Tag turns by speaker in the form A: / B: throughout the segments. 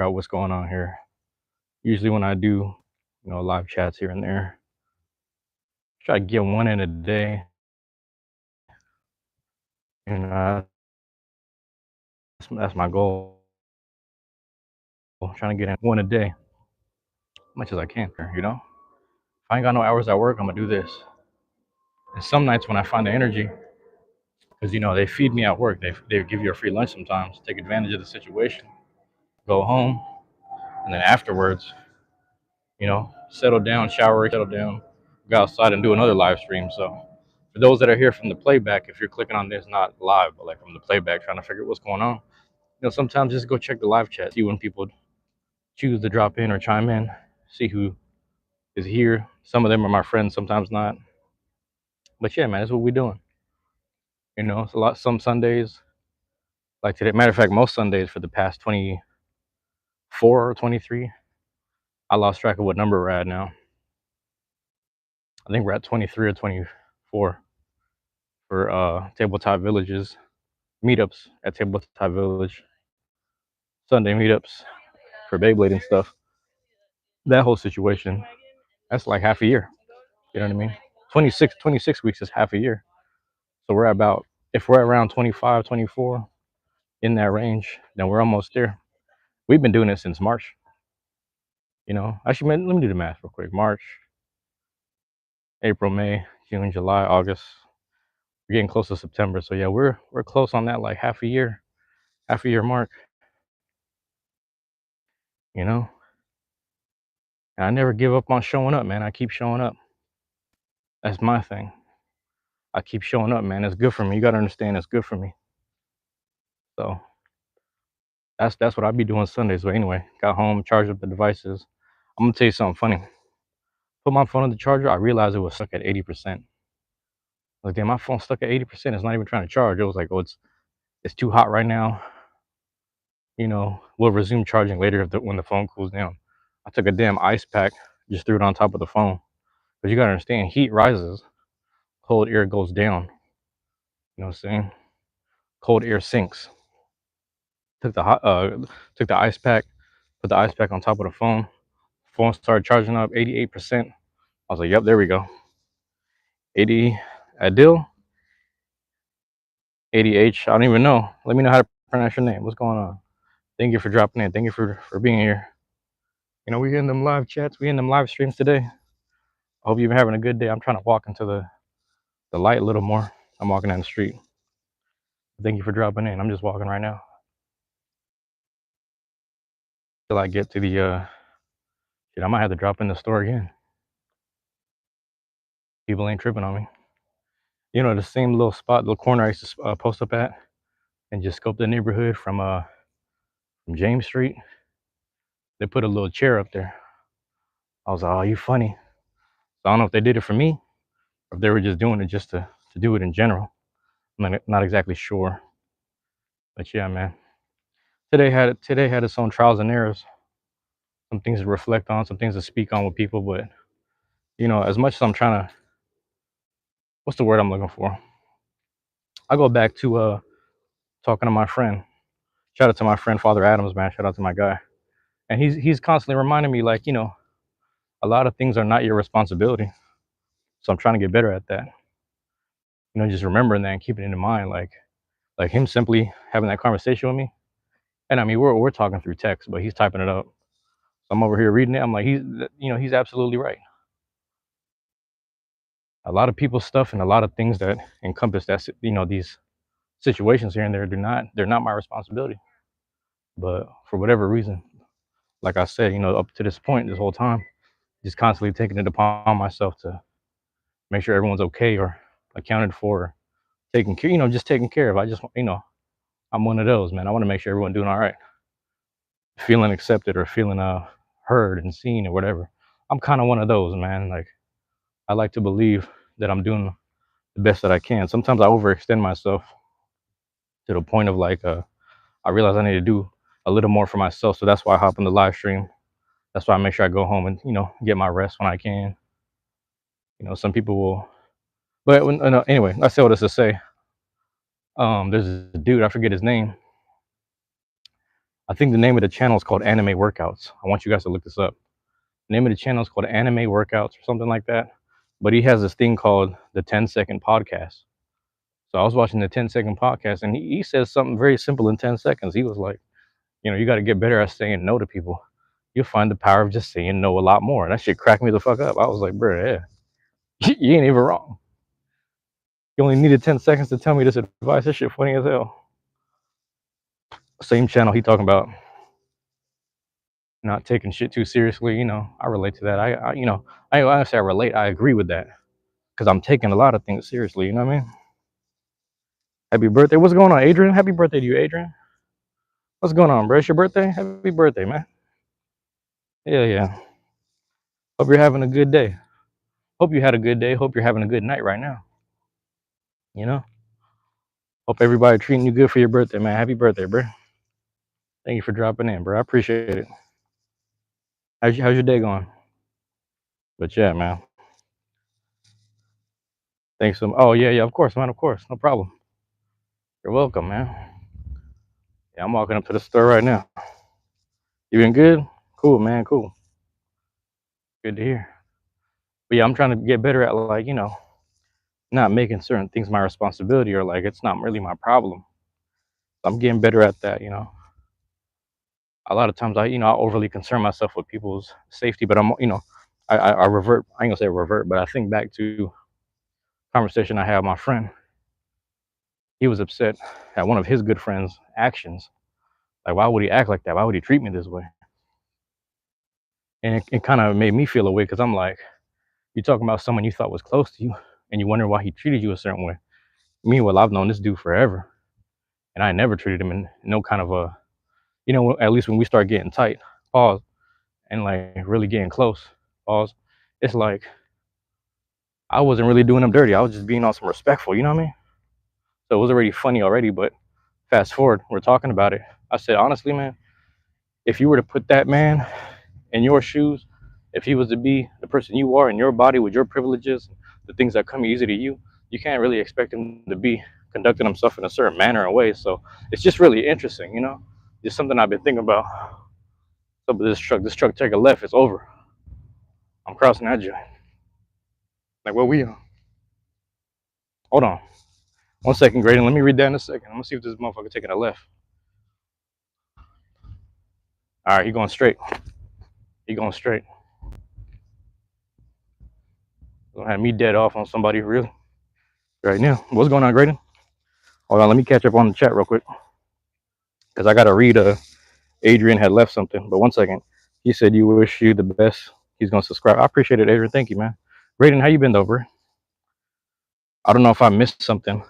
A: out what's going on here. Usually when I do, live chats here and there, try to get one in a day. That's my goal. I'm trying to get in one a day, as much as I can. If I ain't got no hours at work, I'm gonna do this. And some nights when I find the energy, because they feed me at work, they give you a free lunch sometimes. Take advantage of the situation. Go home, and then afterwards, settle down, shower, settle down, go outside and do another live stream. So for those that are here from the playback, if you're clicking on this, not live, but like from the playback, trying to figure out what's going on, sometimes just go check the live chat, see when people choose to drop in or chime in, see who is here. Some of them are my friends, sometimes not. But yeah, man, that's what we're doing. It's a lot. Some Sundays, like today, matter of fact, most Sundays for the past 24 or 23, I lost track of what number we're at now. I think we're at 23 or 24 for Tabletop Villages meetups at Tabletop Village, Sunday meetups for Beyblade and stuff. That whole situation, that's like half a year. You know what I mean? 26 weeks is half a year. So we're about, if we're around 25, 24 in that range, then we're almost there. We've been doing it since March. Actually, man, let me do the math real quick. March, April, May, June, July, August. We're getting close to September. So yeah, we're close on that, like half a year mark. And I never give up on showing up, man. I keep showing up. That's my thing. I keep showing up, man. It's good for me. You gotta understand, it's good for me. So that's what I be doing Sundays. But anyway, got home, charged up the devices. I'm gonna tell you something funny. Put my phone on the charger. I realized it was stuck at 80%. Like, damn, my phone's stuck at 80%. It's not even trying to charge. It was like, oh, it's too hot right now. We'll resume charging later when the phone cools down. I took a damn ice pack, just threw it on top of the phone. But you gotta understand, heat rises, cold air goes down. You know what I'm saying? Cold air sinks. Took the ice pack, put the ice pack on top of the phone. Phone started charging up 88%. I was like, yep, there we go. 80 Adil, 80H. I don't even know. Let me know how to pronounce your name. What's going on? Thank you for dropping in. Thank you for being here. We're in them live chats. We're in them live streams today. I hope you've been having a good day. I'm trying to walk into the light a little more. I'm walking down the street. Thank you for dropping in. I'm just walking right now till I get to the shit. I might have to drop in the store again. People ain't tripping on me. The same little spot, little corner I used to post up at and just scope the neighborhood from James Street. They put a little chair up there. I was like, oh, you funny. So I don't know if they did it for me or if they were just doing it just to do it in general. I'm not exactly sure. But yeah, man. Today had its own trials and errors. Some things to reflect on, some things to speak on with people. But, as much as I'm trying to, what's the word I'm looking for? I go back to talking to my friend. Shout out to my friend, Father Adams, man. Shout out to my guy. And he's constantly reminding me, like, a lot of things are not your responsibility. So I'm trying to get better at that. Just remembering that and keeping it in mind, like him simply having that conversation with me. And I mean, we're talking through text, but he's typing it up. So I'm over here reading it. I'm like, he's absolutely right. A lot of people's stuff and a lot of things that encompass that, these situations here and there, they're not my responsibility. But for whatever reason, like I said, up to this point, this whole time, just constantly taking it upon myself to make sure everyone's okay or accounted for, taking care, just taking care of. I just, I'm one of those, man. I want to make sure everyone's doing all right, feeling accepted or feeling heard and seen or whatever. I'm kind of one of those, man. Like, I like to believe that I'm doing the best that I can. Sometimes I overextend myself to the point of like, I realize I need to do a little more for myself. So that's why I hop on the live stream. That's why I make sure I go home and, get my rest when I can. Some people will, but anyway, I say all this to say, there's a dude, I forget his name. I think the name of the channel is called Anime Workouts. I want you guys to look this up. The name of the channel is called Anime Workouts or something like that. But he has this thing called the 10-second podcast. So I was watching the 10-second podcast, and he says something very simple in 10 seconds. He was like, you got to get better at saying no to people. You'll find the power of just saying no a lot more. And that shit cracked me the fuck up. I was like, bro, yeah, you ain't even wrong. You only needed 10 seconds to tell me this advice. This shit funny as hell. Same channel he talking about not taking shit too seriously. I relate to that. I say I relate. I agree with that because I'm taking a lot of things seriously. You know what I mean? Happy birthday. What's going on, Adrian? Happy birthday to you, Adrian. What's going on, bro? It's your birthday? Happy birthday, man. Yeah. Hope you're having a good day. Hope you had a good day. Hope you're having a good night right now. Hope everybody treating you good for your birthday, man. Happy birthday, bro. Thank you for dropping in, bro. I appreciate it. How's your day going? But yeah, man. Thanks so much. Oh, yeah, of course, man. Of course. No problem. You're welcome, man. Yeah, I'm walking up to the store right now. You been good? Cool, man. Cool. Good to hear. But yeah, I'm trying to get better at, like, not making certain things my responsibility, or like it's not really my problem. I'm getting better at that. A lot of times I overly concern myself with people's safety, but I revert. I ain't gonna say revert, but I think back to a conversation I had with my friend. He was upset at one of his good friends' actions. Like, why would he act like that? Why would he treat me this way? And it kind of made me feel away, because I'm like, you're talking about someone you thought was close to you, and you wonder why he treated you a certain way. Meanwhile, I've known this dude forever, and I never treated him in no kind of a, at least when we start getting tight, pause, and like really getting close, pause, it's like I wasn't really doing him dirty. I was just being on some respectful, you know what I mean? So it was already funny already, but fast forward, we're talking about it. I said, honestly, man, if you were to put that man in your shoes, if he was to be the person you are in your body with your privileges, the things that come easy to you, you can't really expect him to be conducting himself in a certain manner or way. So it's just really interesting, Just something I've been thinking about. So this truck take a left, it's over. I'm crossing that joint. Like, what we on? Hold on. 1 second, Graydon. Let me read that in a second. I'm gonna see if this motherfucker taking a left. All right, he going straight. He going straight. Gonna have me dead off on somebody really right now. What's going on, Graydon? Hold on, let me catch up on the chat real quick, because I gotta read. Adrian had left something, but 1 second. He said you wish you the best. He's gonna subscribe. I appreciate it, Adrian. Thank you, man. Graydon, how you been though, bro? I don't know if I missed something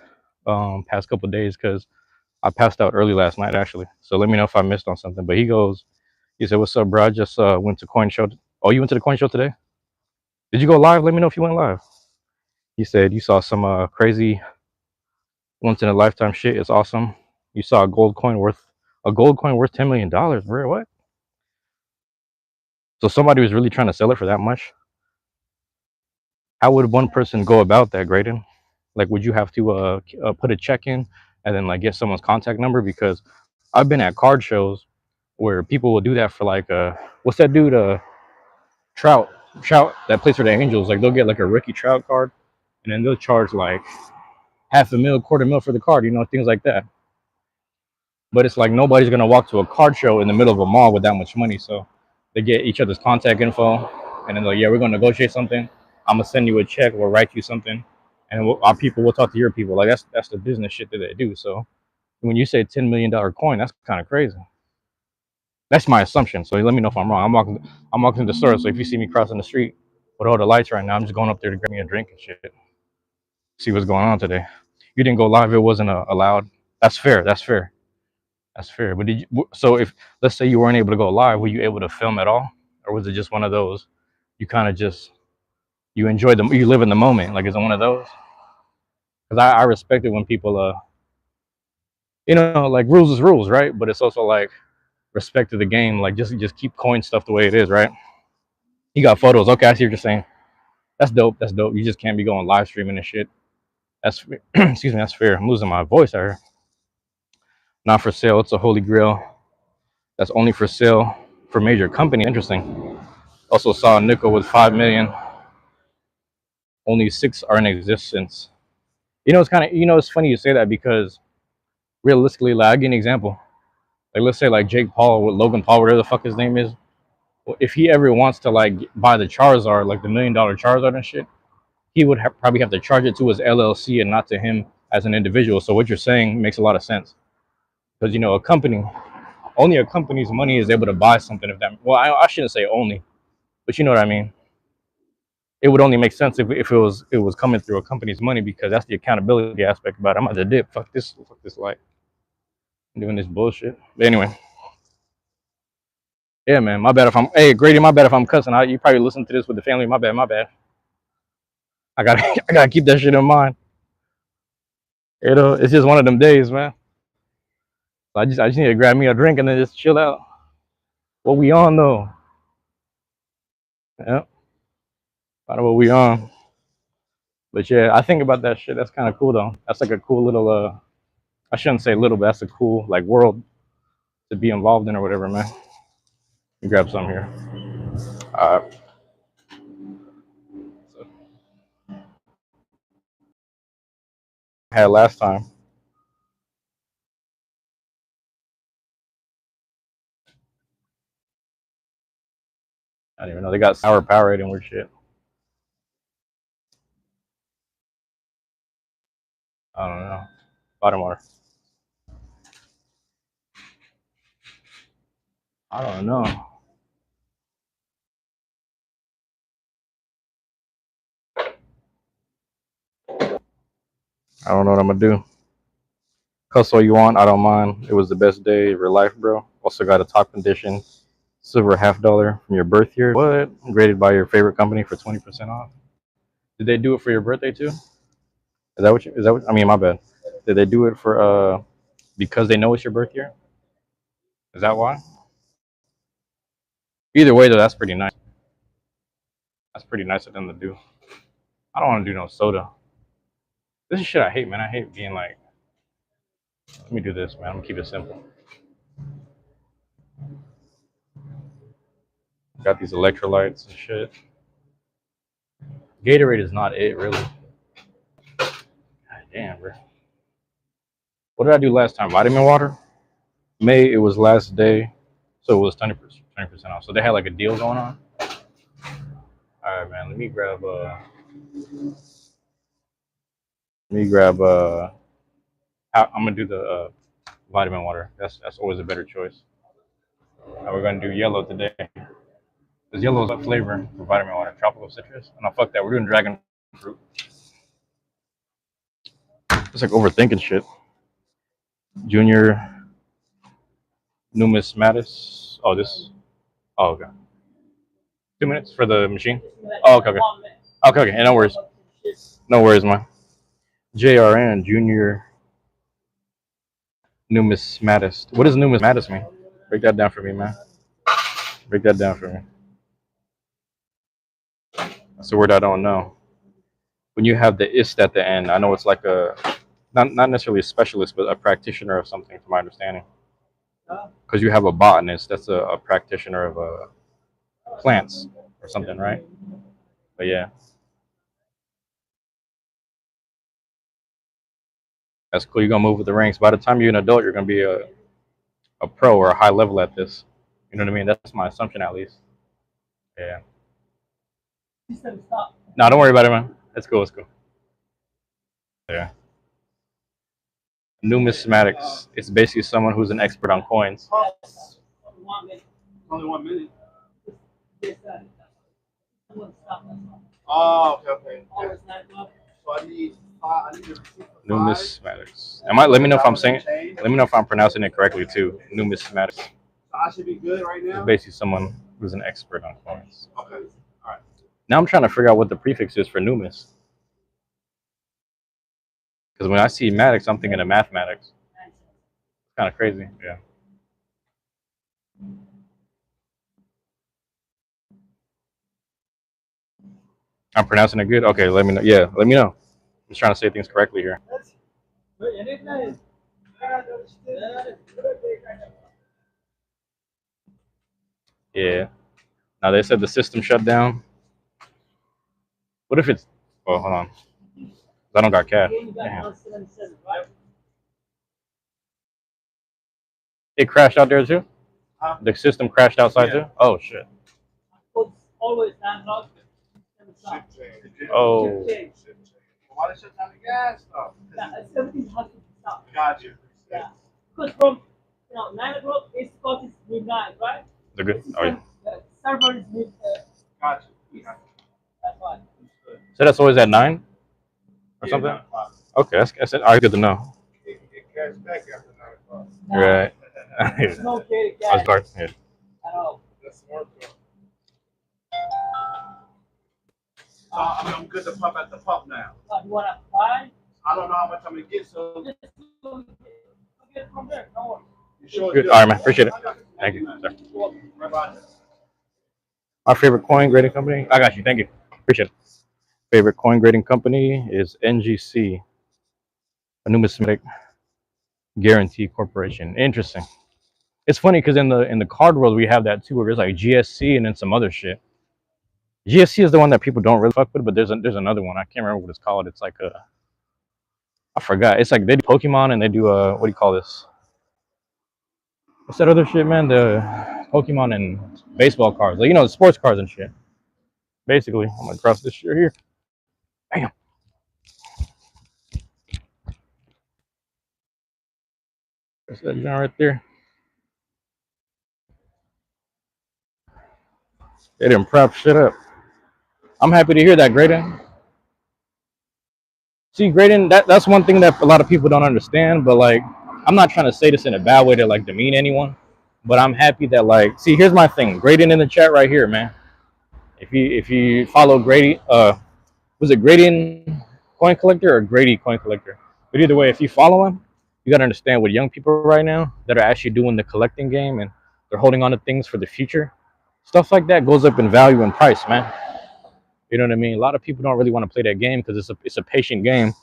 A: past couple of days, because I passed out early last night actually. So let me know if I missed on something. But he said, "What's up, bro? I just went to Coin Show." Oh, you went to the Coin Show today? Did you go live? Let me know if you went live. He said you saw some crazy once in a lifetime shit. It's awesome. You saw a gold coin worth $10 million, bro. What? So somebody was really trying to sell it for that much? How would one person go about that, Graydon? Like, would you have to put a check in and then like get someone's contact number? Because I've been at card shows where people will do that for like what's that dude Trout that plays for the Angels. Like, they'll get like a rookie Trout card, and then they'll charge like $500,000, $250,000 for the card, things like that. But it's like nobody's gonna walk to a card show in the middle of a mall with that much money. So they get each other's contact info, and then they're like, yeah, we're gonna negotiate something. I'm gonna send you a check. We'll write you something, and our people will talk to your people. Like, that's the business shit that they do. So when you say $10 million coin, that's kind of crazy. That's my assumption. So let me know if I'm wrong. I'm walking to the store. So if you see me crossing the street with all the lights right now, I'm just going up there to grab me a drink and shit. See what's going on today. You didn't go live. It wasn't allowed. That's fair. That's fair. That's fair. But so if, let's say you weren't able to go live, were you able to film at all? Or was it just one of those, you kind of just, you enjoy you live in the moment? Like, is it one of those? Because I respect it when people, like, rules is rules, right? But it's also like respect to the game. Like, just keep coin stuff the way it is, right? You got photos. Okay, I see what you're saying. That's dope. That's dope. You just can't be going live streaming and shit. That's excuse me. That's fair. I'm losing my voice out here. Not for sale. It's a holy grail That's only for sale for major companies. Interesting. Also saw a nickel with 5 million. Only 6 are in existence. It's kind of it's funny you say that because realistically, like, I'll give you an example. Like, let's say like Jake Paul with Logan Paul, whatever the fuck his name is. Well, if he ever wants to like buy the Charizard, like the $1 million Charizard and shit, he would probably have to charge it to his LLC and not to him as an individual. So what you're saying makes a lot of sense because a company, only a company's money is able to buy something. If that, well, I shouldn't say only, but you know what I mean. It would only make sense if it was coming through a company's money because that's the accountability aspect about it. I'm at the dip. Fuck this light. I'm doing this bullshit. But anyway, yeah, man. My bad if I'm. Hey, Grady, my bad if I'm cussing. You probably listen to this with the family. My bad. My bad. I gotta I gotta keep that shit in mind. It's just one of them days, man. So I just need to grab me a drink and then just chill out. What we on though? Yeah, I know what we on. But yeah, I think about that shit. That's kind of cool though. That's like a cool little. I shouldn't say little, but that's a cool like world to be involved in or whatever, man. You grab some here. Uh, so I had last time. I don't even know they got sour Powerade and weird shit. I don't know. Bottom water. I don't know. I don't know what I'm gonna do. Cuss all you want. I don't mind. It was the best day of your life, bro. Also got a top condition silver $50 from your birth year. What? Graded by your favorite company for 20% off. Did they do it for your birthday too? Is that what I mean, my bad. Did they do it for because they know it's your birth year? Is that why? Either way though, that's pretty nice. That's pretty nice of them to do. I don't want to do no soda. This is shit I hate, man. I hate being like, let me do this, man. I'm gonna keep it simple. Got these electrolytes and shit. Gatorade is not it, really. God damn, bro. What did I do last time? Vitamin water? May, it was last day, so it was 20% off. So they had like a deal going on. All right, man. Let me grab. I'm gonna do the vitamin water. That's always a better choice. And we're gonna do yellow today. Because yellow is a flavor for vitamin water, tropical citrus. And fuck that. We're doing dragon fruit. It's like overthinking shit. Junior numismatis. Oh, this. Oh, okay. 2 minutes for the machine. Oh, okay, okay. Okay, okay. And no worries. No worries, man. JRN, junior numismatist. What does numismatist mean? Break that down for me, man. Break that down for me. That's a word I don't know. When you have the ist at the end, I know it's like a not necessarily a specialist, but a practitioner of something, from my understanding. Because you have a botanist, that's a practitioner of plants or something, right? But yeah, that's cool. You're gonna move with the ranks. By the time you're an adult, you're gonna be a pro or a high level at this. You know what I mean? That's my assumption, at least. Yeah. No, don't worry about it, man. It's cool. It's cool. Yeah. Numismatics. It's basically someone who's an expert on coins.
B: Only 1 minute. Oh, okay, okay. So I need to
A: Numismatics. Let me know if I'm saying. Let me know if I'm pronouncing it correctly too. Numismatics.
B: So I should be good right
A: It's
B: now.
A: basically someone who's an expert on coins.
B: Okay. All right.
A: Now I'm trying to figure out what the prefix is for numis. Because when I see matics, I'm thinking of mathematics. It's kind of crazy. Yeah. I'm pronouncing it good. Okay, let me know. Yeah, let me know. I'm just trying to say things correctly here. Yeah. Now they said the system shut down. What if it's? Oh, hold on. I don't got cash. Damn. It crashed out there too.
B: Huh?
A: The system crashed outside
B: Yeah.
A: too. Oh shit. Oh.
B: Why they shut down the gas stuff? Got you.
A: They're good. Oh yeah.
B: Got you.
A: So that's always at 9 or
B: Yeah,
A: something.
B: 9 o'clock.
A: Okay, that's all right. Good to know.
B: It cash back after 9 o'clock.
A: Right. I was dark. Yeah.
B: That's smart though. I'm good to pump at the pump now. I don't know how much I'm gonna get, so you sure?
A: Good. All right, man. Appreciate it. Thank you, sir.
B: Bye-bye.
A: Our favorite coin grading company. I got you. Thank you. Appreciate it. Favorite coin grading company is NGC, a numismatic guarantee corporation. Interesting. It's funny because in the card world we have that too, where there's like GSC and then some other shit. GSC is the one that people don't really fuck with, but there's another one. I can't remember what it's called. It's like a I forgot. It's like they do Pokemon and they do what do you call this? What's that other shit, man? The Pokemon and baseball cards, like the sports cards and shit. Basically, I'm gonna cross this shit here. Bam. That's that joint right there. They didn't prop shit up. I'm happy to hear that, Graydon. See, Graydon, that's one thing that a lot of people don't understand. But like, I'm not trying to say this in a bad way to like demean anyone. But I'm happy that like, see, here's my thing. Graydon in the chat right here, man. If you follow Grady, was it Graydon Coin Collector or Grady Coin Collector? But either way, if you follow him, you gotta understand with young people right now that are actually doing the collecting game and they're holding on to things for the future. Stuff like that goes up in value and price, man. You know what I mean? A lot of people don't really want to play that game because it's a patient game.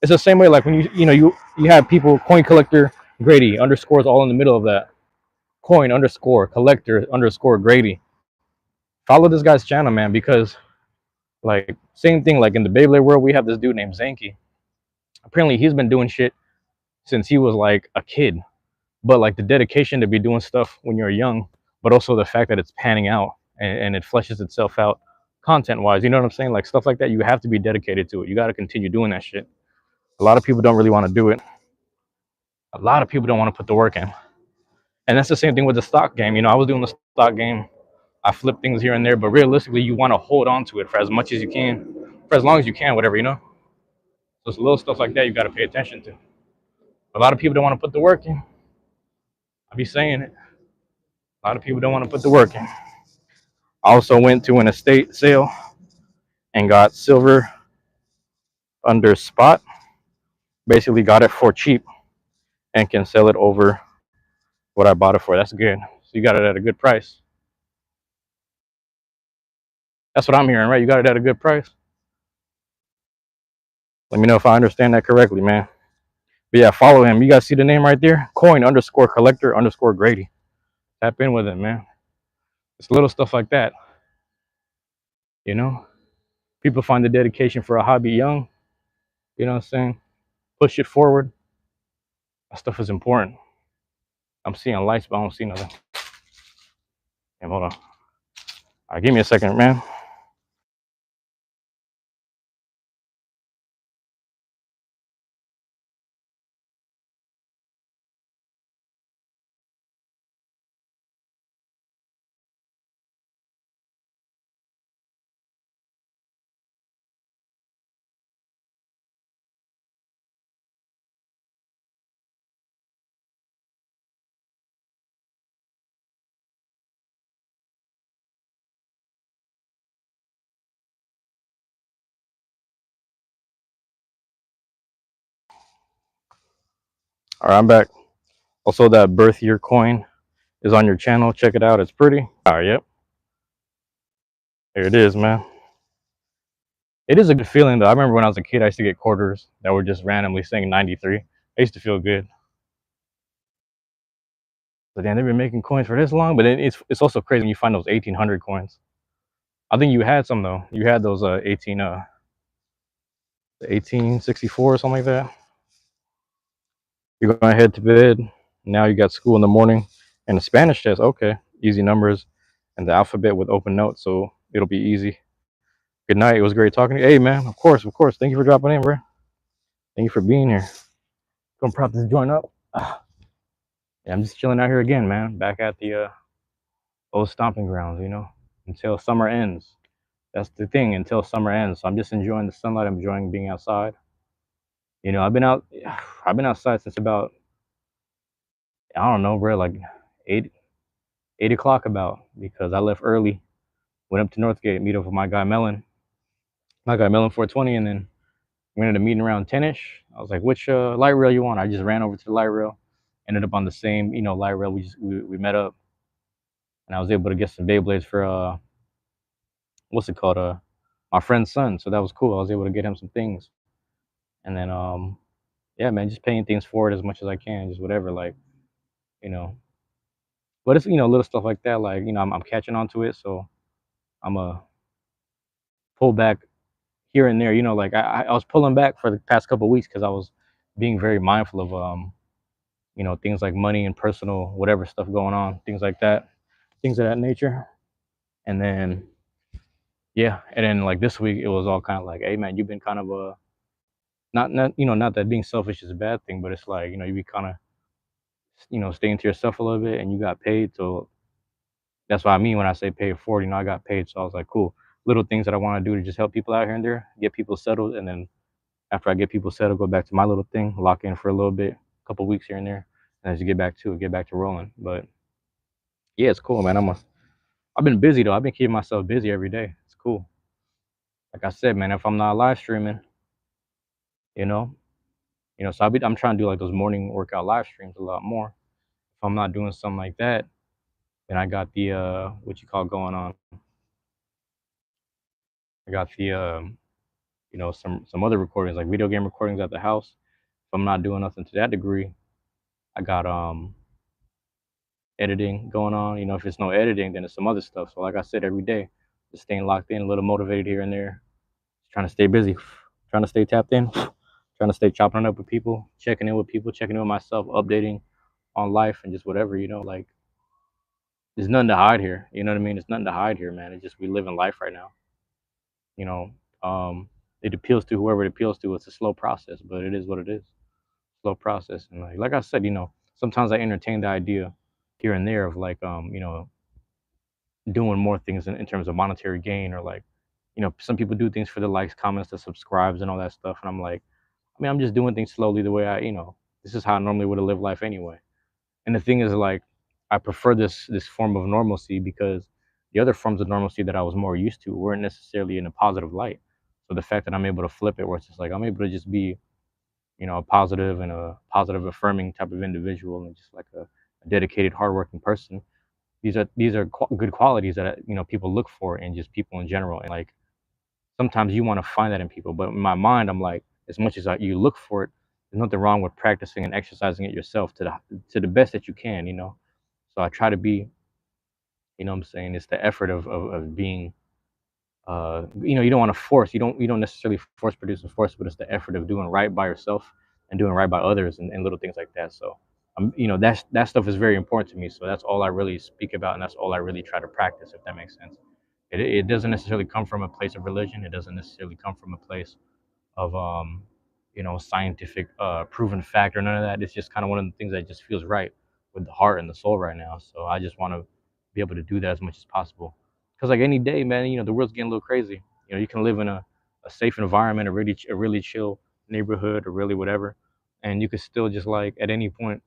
A: It's the same way like when you have people coin collector Grady underscores all in the middle of that coin underscore collector underscore Grady. Follow this guy's channel, man, because like same thing like in the Beyblade world we have this dude named Zanky. Apparently he's been doing shit since he was like a kid, but like the dedication to be doing stuff when you're young, but also the fact that it's panning out and it fleshes itself out content wise. You know what I'm saying? Like stuff like that, you have to be dedicated to it. You got to continue doing that shit. A lot of people don't really want to do it. A lot of people don't want to put the work in. And that's the same thing with the stock game. I was doing the stock game. I flip things here and there, but realistically, you want to hold on to it for as much as you can, for as long as you can, whatever. So it's little stuff like that you got to pay attention to. A lot of people don't want to put the work in. I be saying it. A lot of people don't want to put the work in. I also went to an estate sale and got silver under spot. Basically, got it for cheap and can sell it over what I bought it for. That's good. So you got it at a good price. That's what I'm hearing, right? You got it at a good price. Let me know if I understand that correctly, man. But yeah, follow him. You guys see the name right there? Coin underscore collector underscore Grady. Tap in with it, man. It's little stuff like that. You know, people find the dedication for a hobby young. You know what I'm saying? Push it forward. That stuff is important. I'm seeing lights, but I don't see nothing. Damn, hold on. All right, give me a second, man. All right, I'm back. Also, that birth year coin is on your channel. Check it out. It's pretty. All right, yep. Here it is, man. It is a good feeling, though. I remember when I was a kid, I used to get quarters that were just randomly saying 93. I used to feel good. So damn, they've been making coins for this long, but it's also crazy when you find those 1800 coins. I think you had some though. You had those 1864 or something like that. You're going to head to bed. Now you got school in the morning, and the Spanish test. Okay, easy numbers, and the alphabet with open notes, so it'll be easy. Good night. It was great talking to you. Hey man, of course, of course. Thank you for dropping in, bro. Thank you for being here. Gonna prop this joint up. Yeah, I'm just chilling out here again, man. Back at the old stomping grounds, until summer ends. That's the thing, until summer ends. So I'm just enjoying the sunlight. I'm enjoying being outside. I've been out. I've been outside since about, I don't know, bro, like 8 o'clock about, because I left early. Went up to Northgate, meet up with my guy Melon 420, and then we ended up meeting around 10ish. I was like, which light rail you want? I just ran over to the light rail. Ended up on the same, light rail. We met up, and I was able to get some Beyblades for what's it called? My friend's son. So that was cool. I was able to get him some things, and then yeah, man, just paying things forward as much as I can, just whatever, like, you know. But it's little stuff like that, like, I'm catching on to it, so I'm a pull back here and there, like I was pulling back for the past couple of weeks because I was being very mindful of things like money and personal whatever stuff going on, things like that, things of that nature. And then yeah, and then like this week it was all kind of like, hey man, you've been kind of not that being selfish is a bad thing, but it's like, you be kind of staying to yourself a little bit, and you got paid. So that's what I mean when I say pay it forward. I got paid, so I was like, cool, little things that I want to do to just help people out here and there, get people settled, and then after I get people settled, go back to my little thing, lock in for a little bit, a couple weeks here and there, and as you get back to rolling. But yeah, it's cool, man. I've been busy though. I've been keeping myself busy every day. It's cool. Like I said, man, if I'm not live streaming, you know, so I'm trying to do like those morning workout live streams a lot more. If I'm not doing something like that, then I got the what you call going on. I got the some other recordings, like video game recordings at the house. If I'm not doing nothing to that degree, I got editing going on. If it's no editing, then it's some other stuff. So like I said, every day, just staying locked in, a little motivated here and there, just trying to stay busy, trying to stay tapped in, trying to stay chopping it up with people, checking in with people, checking in with myself, updating on life and just whatever, like there's nothing to hide here. You know what I mean? There's nothing to hide here, man. It's just we live in life right now. You know, um, it appeals to whoever it appeals to. It's a slow process, but it is what it is. Slow process. And like I said, sometimes I entertain the idea here and there of like doing more things in terms of monetary gain, or like, some people do things for the likes, comments, the subscribes, and all that stuff. And I'm like, I mean, I'm just doing things slowly the way this is how I normally would have lived life anyway. And the thing is, like, I prefer this form of normalcy because the other forms of normalcy that I was more used to weren't necessarily in a positive light. So the fact that I'm able to flip it, where it's just like I'm able to just be, a positive and a positive affirming type of individual, and just like a dedicated, hardworking person. These are good qualities that people look for in just people in general. And like sometimes you want to find that in people, but in my mind, I'm like, as much as you look for it, there's nothing wrong with practicing and exercising it yourself to the best that you can. So I try to be, what I'm saying, it's the effort of being, you don't want to force, you don't necessarily force produce and force, but it's the effort of doing right by yourself and doing right by others, and little things like that. So that stuff is very important to me. So that's all I really speak about, and that's all I really try to practice, if that makes sense. It doesn't necessarily come from a place of religion. It doesn't necessarily come from a place of scientific proven fact or none of that. It's just kind of one of the things that just feels right with the heart and the soul right now. So I just want to be able to do that as much as possible, because like any day, man, the world's getting a little crazy. You can live in a safe environment, a really chill neighborhood, or really whatever, and you could still just like at any point,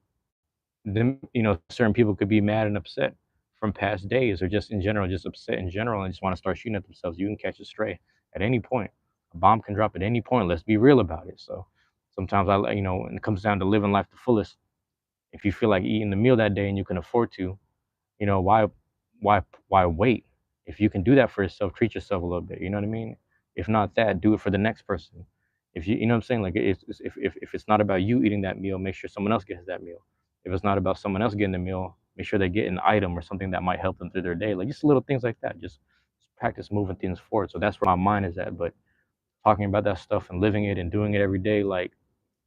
A: them, certain people could be mad and upset from past days, or just in general, just upset in general, and just want to start shooting at themselves. You can catch a stray at any point. A bomb can drop at any point. Let's be real about it. So sometimes when it comes down to living life the fullest, if you feel like eating the meal that day and you can afford to, why, why wait? If you can do that for yourself, treat yourself a little bit. You know what I mean? If not that, do it for the next person. If you know what I'm saying, like if it's not about you eating that meal, make sure someone else gets that meal. If it's not about someone else getting the meal, make sure they get an item or something that might help them through their day. Like just little things like that. Just practice moving things forward. So that's where my mind is at. But talking about that stuff and living it and doing it every day, like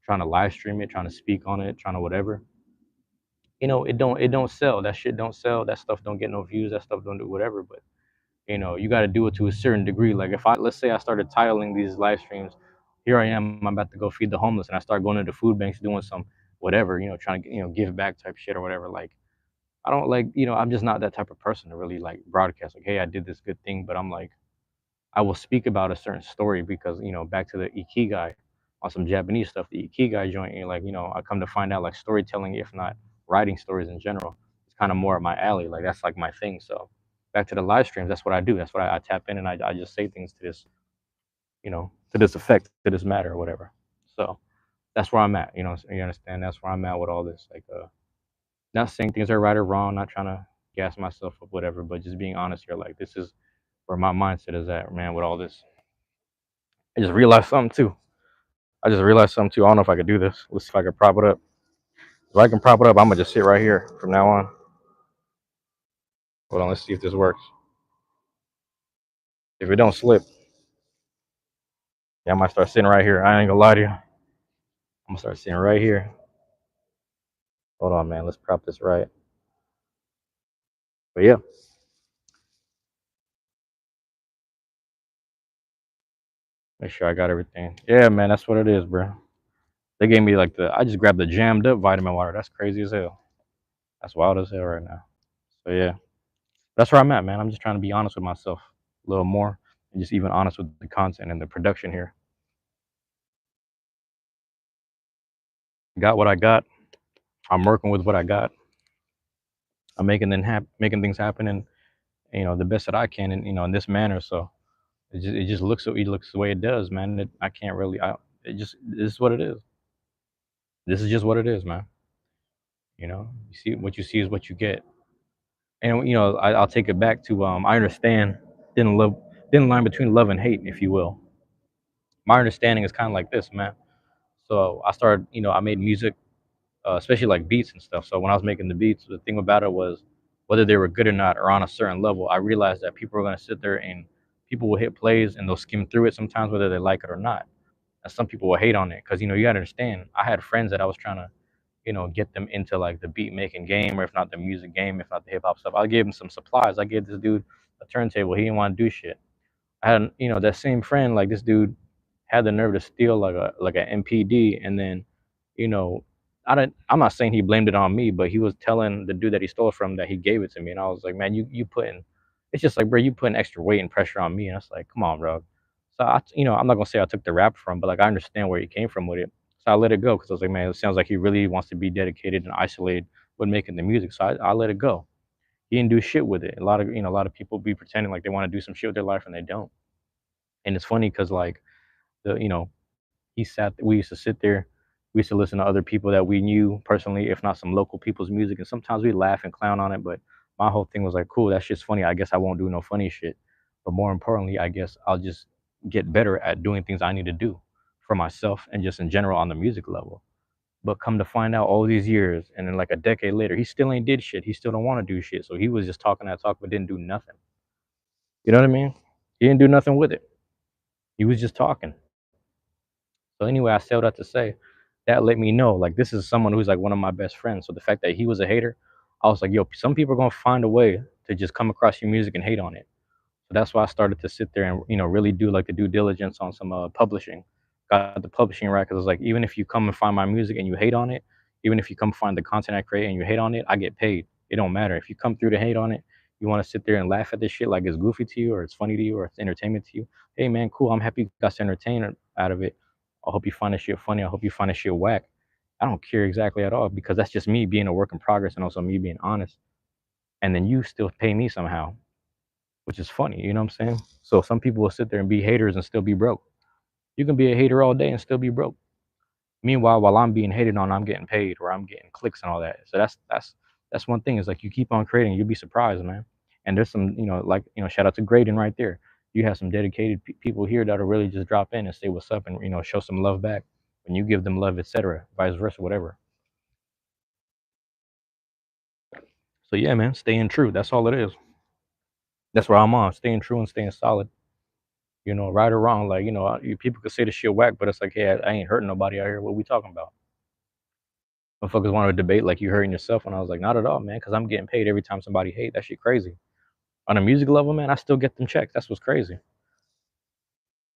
A: trying to live stream it, trying to speak on it, trying to whatever. It don't sell. That shit don't sell. That stuff don't get no views. That stuff don't do whatever. But you got to do it to a certain degree. Like if I let's say I started titling these live streams, here I am. I'm about to go feed the homeless, and I start going into food banks doing some whatever. Trying to give back type shit or whatever. Like I don't like. I'm just not that type of person to really like broadcast. Like hey, I did this good thing, but I'm like I will speak about a certain story because back to the ikigai on some Japanese stuff, the ikigai joint. Like I come to find out like storytelling, if not writing stories in general, it's kind of more of my alley. Like that's like my thing. So back to the live streams, that's what I do. That's what I tap in and I just say things to this, to this effect, to this matter or whatever. So that's where I'm at. You understand? That's where I'm at with all this. Like, not saying things are right or wrong, not trying to gas myself up, whatever, but just being honest here. Like, this is where my mindset is at, man, with all this. I just realized something too. I just realized something too. I don't know if I could do this. Let's see if I can prop it up. If I can prop it up, I'm gonna just sit right here from now on. Hold on, let's see if this works. If it don't slip, yeah, I might start sitting right here. I ain't gonna lie to you. I'm gonna start sitting right here. Hold on, man. Let's prop this right. But yeah, make sure I got everything. Yeah, man, that's what it is, bro. They gave me like I just grabbed the jammed up vitamin water. That's crazy as hell. That's wild as hell right now. So yeah, that's where I'm at, man. I'm just trying to be honest with myself a little more and just even honest with the content and the production here. Got what I got. I'm working with what I got. I'm making things happen and the best that I can and in this manner. So it just looks the way it does, man. I can't really this is what it is. This is just what it is, man. You see what you see is what you get. And I'll take it back to I understand didn't love thin line between love and hate, if you will. My understanding is kind of like this, man. So I started, I made music, especially like beats and stuff. So when I was making the beats, the thing about it was whether they were good or not or on a certain level, I realized that people were going to sit there and people will hit plays and they'll skim through it sometimes whether they like it or not. And some people will hate on it because you got to understand. I had friends that I was trying to get them into like the beat making game, or if not the music game, if not the hip hop stuff. I gave him some supplies. I gave this dude a turntable. He didn't want to do shit. I had, that same friend, like this dude had the nerve to steal like an MPD, and then, you know, I'm not saying he blamed it on me, but he was telling the dude that he stole from that he gave it to me, and I was like, man, you putting, it's just like, bro, you putting extra weight and pressure on me, and I was like, come on, bro. So I'm not gonna say I took the rap from, but like I understand where he came from with it, so I let it go because I was like, man, it sounds like he really wants to be dedicated and isolated with making the music, so I let it go. He didn't do shit with it. A lot of people be pretending like they want to do some shit with their life and they don't. And it's funny because like the we used to sit there, we used to listen to other people that we knew personally, if not some local people's music, and sometimes we laugh and clown on it. But my whole thing was like, cool, that shit's funny. I guess I won't do no funny shit. But more importantly, I guess I'll just get better at doing things I need to do for myself and just in general on the music level. But come to find out all these years and then like a decade later, he still ain't did shit. He still don't want to do shit. So he was just talking that talk but didn't do nothing. You know what I mean? He didn't do nothing with it. He was just talking. So anyway, I say all that to say that let me know like this is someone who's like one of my best friends. So the fact that he was a hater, I was like, yo, some people are gonna find a way to just come across your music and hate on it. So that's why I started to sit there and really do like the due diligence on some publishing. Got the publishing right because it's like even if you come and find my music and you hate on it, even if you come find the content I create and you hate on it, I get paid. It don't matter if you come through to hate on it. You want to sit there and laugh at this shit like it's goofy to you or it's funny to you or it's entertainment to you. Hey man, cool. I'm happy you got some entertainment out of it. I hope you find this shit funny. I hope you find this shit whack. I don't care exactly at all because that's just me being a work in progress and also me being honest. And then you still pay me somehow, which is funny. You know what I'm saying? So some people will sit there and be haters and still be broke. You can be a hater all day and still be broke. Meanwhile, while I'm being hated on, I'm getting paid or I'm getting clicks and all that. So that's one thing. Is like you keep on creating, you'll be surprised, man. And there's some, like shout out to Graydon right there. You have some dedicated people here that'll really just drop in and say what's up and show some love back when you give them love, etc. Vice versa, whatever. So yeah, man, staying true. That's all it is. That's where I'm on. Staying true and staying solid. Right or wrong. Like people could say the shit whack, but it's like, hey, I ain't hurting nobody out here. What we talking about? Motherfuckers want to debate like you hurting yourself, and I was like, not at all, man, because I'm getting paid every time somebody hate. That shit crazy. On a music level, man, I still get them checks. That's what's crazy.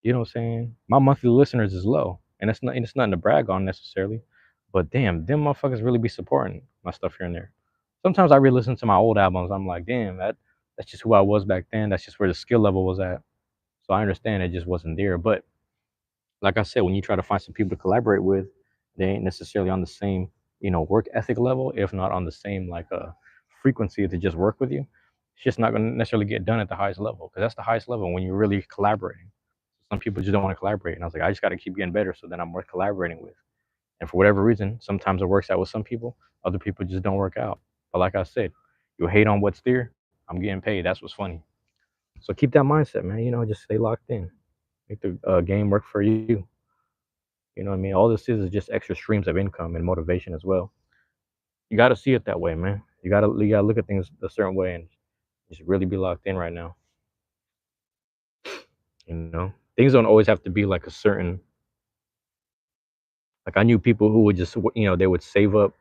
A: You know what I'm saying? My monthly listeners is low, and it's nothing to brag on necessarily. But damn, them motherfuckers really be supporting my stuff here and there. Sometimes I re-listen to my old albums. I'm like, damn, that's just who I was back then. That's just where the skill level was at. So I understand it just wasn't there. But like I said, when you try to find some people to collaborate with, they ain't necessarily on the same, work ethic level, if not on the same like frequency to just work with you. It's just not going to necessarily get done at the highest level because that's the highest level when you're really collaborating. Some people just don't want to collaborate, and I was like, I just got to keep getting better, so then I'm worth collaborating with. And for whatever reason, sometimes it works out with some people, other people just don't work out. But like I said, you hate on what's there. I'm getting paid. That's what's funny. So keep that mindset, man. Just stay locked in. Make the game work for you. You know what I mean? All this is just extra streams of income and motivation as well. You got to see it that way, man. You gotta look at things a certain way and just really be locked in right now. Things don't always have to be like a certain. Like I knew people who would just, they would save up.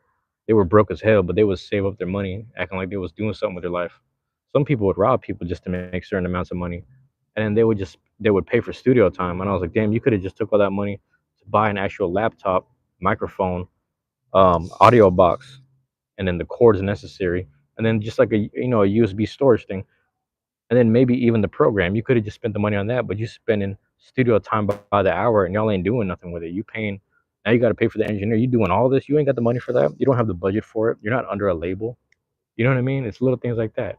A: They were broke as hell, but they would save up their money, acting like they was doing something with their life. Some people would rob people just to make certain amounts of money, and then they would pay for studio time. And I was like, damn, you could have just took all that money to buy an actual laptop, microphone, audio box, and then the cords necessary, and then just like a USB storage thing, and then maybe even the program. You could have just spent the money on that, but you spending studio time by the hour, and y'all ain't doing nothing with it. You paying now. You got to pay for the engineer. You doing all this. You ain't got the money for that. You don't have the budget for it. You're not under a label. You know what I mean? It's little things like that.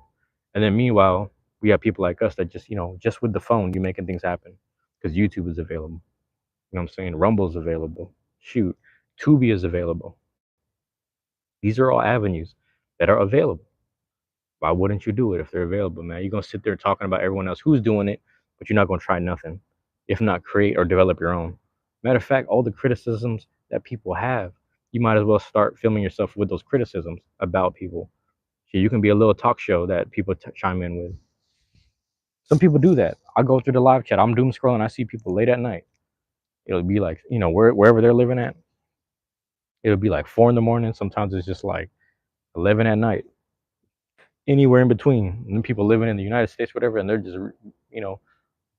A: And then meanwhile, we have people like us that just with the phone, you making things happen because YouTube is available. You know what I'm saying? Rumble's available. Shoot, Tubi is available. These are all avenues that are available. Why wouldn't you do it if they're available, man? You're gonna sit there talking about everyone else who's doing it, but you're not gonna try nothing, if not create or develop your own. Matter of fact, all the criticisms that people have, you might as well start filming yourself with those criticisms about people. So you can be a little talk show that people chime in with. Some people do that. I go through the live chat. I'm doom scrolling. I see people late at night. It'll be like, wherever they're living at. It'll be like 4 in the morning. Sometimes it's just like 11 at night. Anywhere in between. And people living in the United States, whatever, and they're just, you know,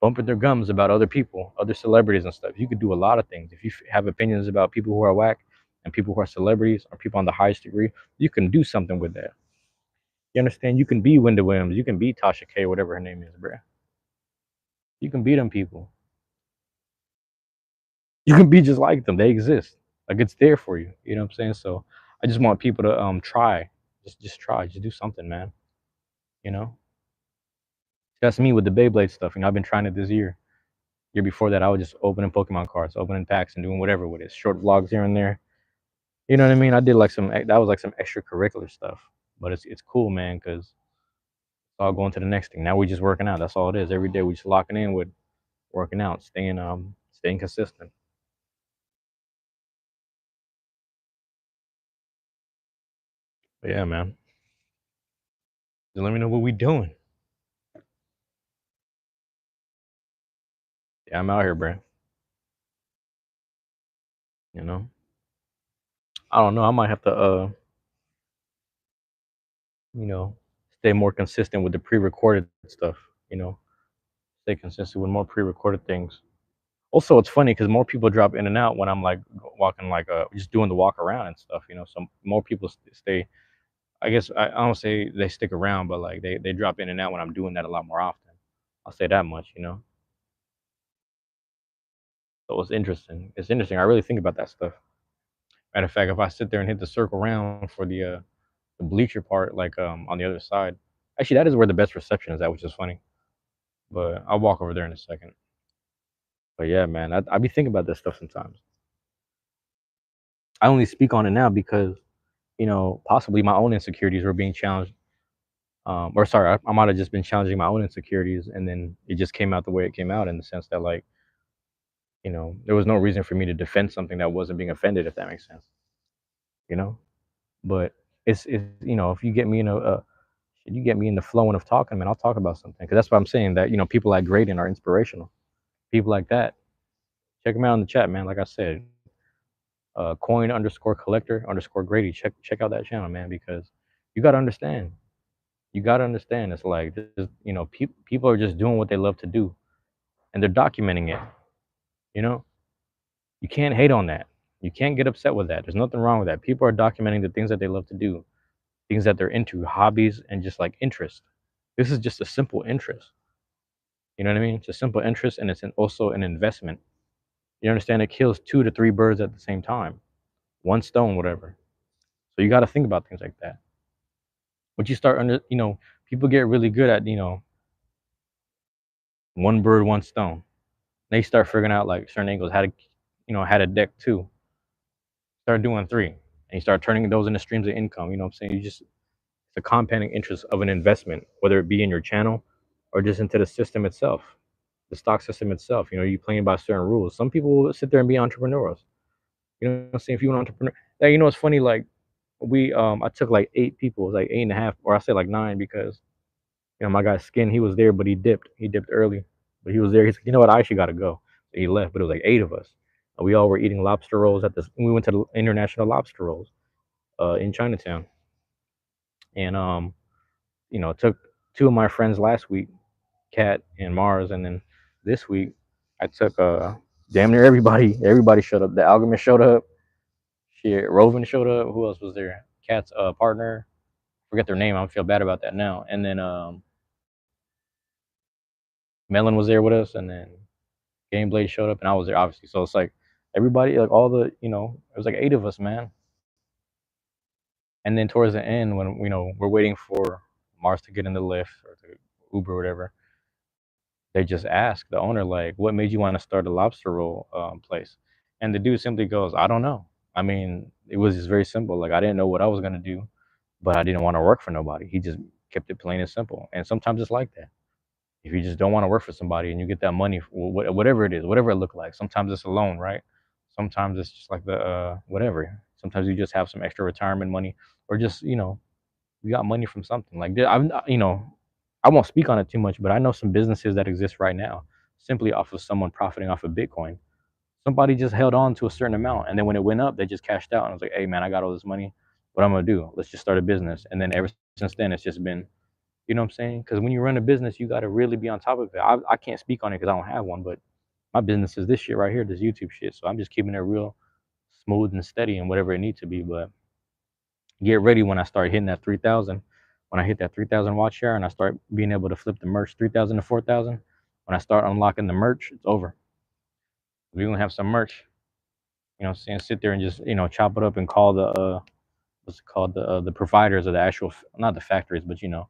A: bumping their gums about other people, other celebrities and stuff. You could do a lot of things. If you have opinions about people who are whack and people who are celebrities or people on the highest degree, you can do something with that. You understand? You can be Wendy Williams. You can be Tasha K, whatever her name is, bruh. You can be them people. You can be just like them. They exist. Like it's there for you. You know what I'm saying? So I just want people to try. Just try. Just do something, man. You know? That's me with the Beyblade stuff. I've been trying it this year. Year before that, I was just opening Pokemon cards, opening packs, and doing whatever with it. Short vlogs here and there. You know what I mean? I did like that was like some extracurricular stuff, but it's cool, man, because it's all going to the next thing. Now we just working out. That's all it is. Every day we just locking in with working out, staying consistent. But yeah, man. Just let me know what we doing. Yeah, I'm out here, bro. You know, I don't know. I might have to, you know, stay more consistent with the pre-recorded stuff. You know, stay consistent with more pre-recorded things. Also, it's funny because more people drop in and out when I'm like walking, like just doing the walk around and stuff. So more people stay. I guess I don't say they stick around, but like they drop in and out when I'm doing that a lot more often. I'll say that much. So it's interesting. It's interesting. I really think about that stuff. Matter of fact, if I sit there and hit the circle round for the bleacher part, like on the other side, actually that is where the best reception is at, which is funny. But I'll walk over there in a second. But yeah, man, I be thinking about this stuff sometimes. I only speak on it now because possibly my own insecurities were being challenged. Or sorry, I might have just been challenging my own insecurities, and then it just came out the way it came out in the sense that like there was no reason for me to defend something that wasn't being offended, if that makes sense. you know. But it's if you get me in a shit, you get me in the flowing of talking, man, I'll talk about something. Because that's what I'm saying, that, people like Graydon are inspirational. People like that. Check them out in the chat, man. Like I said, coin underscore collector underscore Grady. Check out that channel, man, because you got to understand. You got to understand. It's like, people are just doing what they love to do, and they're documenting it. You know, you can't hate on that. You can't get upset with that. There's nothing wrong with that. People are documenting the things that they love to do, things that they're into, hobbies, and just like interest. This is just a simple interest. You know what I mean? It's a simple interest, and it's also an investment. You understand? It kills 2 to 3 birds at the same time, one stone, whatever. So you got to think about things like that. Once you start people get really good at one bird, one stone. They start figuring out like certain angles, how to deck two. Start doing three, and you start turning those into streams of income. You know what I'm saying? It's a compounding interest of an investment, whether it be in your channel or just into the system itself, the stock system itself. You playing by certain rules. Some people will sit there and be entrepreneurs. You know what I'm saying? If you an entrepreneur, it's funny. Like I took like 8 people. It was like 8.5, or I said like 9 because my guy Skin, he was there, but he dipped. He dipped early, but he was there. He's like, you know what? I actually got to go. So he left, but it was like 8 of us. We all were eating lobster rolls at this. We went to the International Lobster Rolls in Chinatown, and took 2 of my friends last week, Kat and Mars, and then this week I took damn near everybody. Everybody showed up. The Alchemist showed up. Shit, Roven showed up. Who else was there? Kat's partner. Forget their name. I don't feel bad about that now. And then Melon was there with us, and then Gameblade showed up, and I was there obviously. So it's like everybody, like all the, it was like 8 of us, man. And then towards the end, when we're waiting for Mars to get in the lift or to Uber or whatever, they just ask the owner like, "What made you want to start a lobster roll place?" And the dude simply goes, "I don't know. I mean, it was just very simple. Like I didn't know what I was gonna do, but I didn't want to work for nobody." He just kept it plain and simple. And sometimes it's like that. If you just don't want to work for somebody and you get that money, whatever it is, whatever it look like. Sometimes it's a loan, right? Sometimes it's just like the whatever. Sometimes you just have some extra retirement money, or just you got money from something. Like I won't speak on it too much, but I know some businesses that exist right now simply off of someone profiting off of Bitcoin. Somebody just held on to a certain amount, and then when it went up, they just cashed out and was like, "Hey man, I got all this money. What I'm gonna do? Let's just start a business." And then ever since then, it's just been, you know what I'm saying? Because when you run a business, you got to really be on top of it. I can't speak on it because I don't have one, but my business is this shit right here, this YouTube shit. So I'm just keeping it real smooth and steady and whatever it needs to be. But get ready when I start hitting that 3,000. When I hit that 3,000 watch share and I start being able to flip the merch 3,000 to 4,000, when I start unlocking the merch, it's over. We're going to have some merch, you know what I'm saying? Sit there and just, chop it up and call the, what's it called? The providers of the actual, not the factories, but, the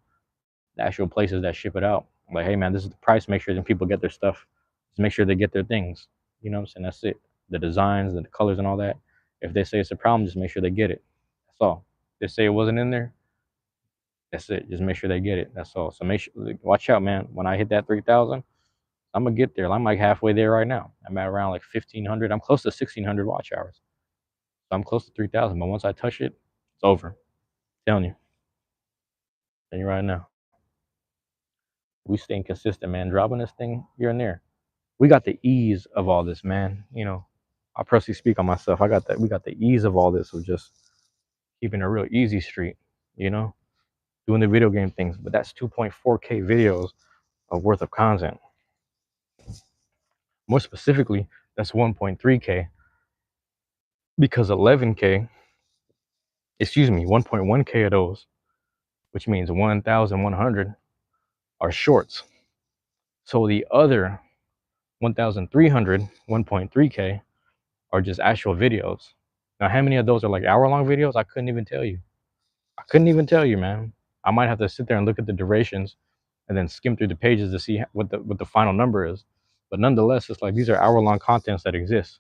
A: actual places that ship it out. Like, hey man, this is the price. Make sure that people get their stuff. Just make sure they get their things. You know what I'm saying? That's it. The designs, the colors, and all that. If they say it's a problem, just make sure they get it. That's all. If they say it wasn't in there, that's it. Just make sure they get it. That's all. So make sure, watch out, man. When I hit that 3,000, I'm gonna get there. I'm like halfway there right now. I'm at around like 1,500. I'm close to 1,600 watch hours. So I'm close to 3,000. But once I touch it, it's over. I'm telling you. Telling you right now. We staying consistent, man. Dropping this thing here and there. We got the ease of all this, man. I personally speak on myself. I got that. We got the ease of all this of just keeping a real easy street, doing the video game things. But that's 2.4K videos of worth of content. More specifically, that's 1.3K because 1.1K of those, which means 1,100 are shorts. So the other 1,300, 1.3K are just actual videos. Now, how many of those are like hour-long videos? I couldn't even tell you. Man. I might have to sit there and look at the durations and then skim through the pages to see what the final number is. But nonetheless, it's like these are hour-long contents that exist.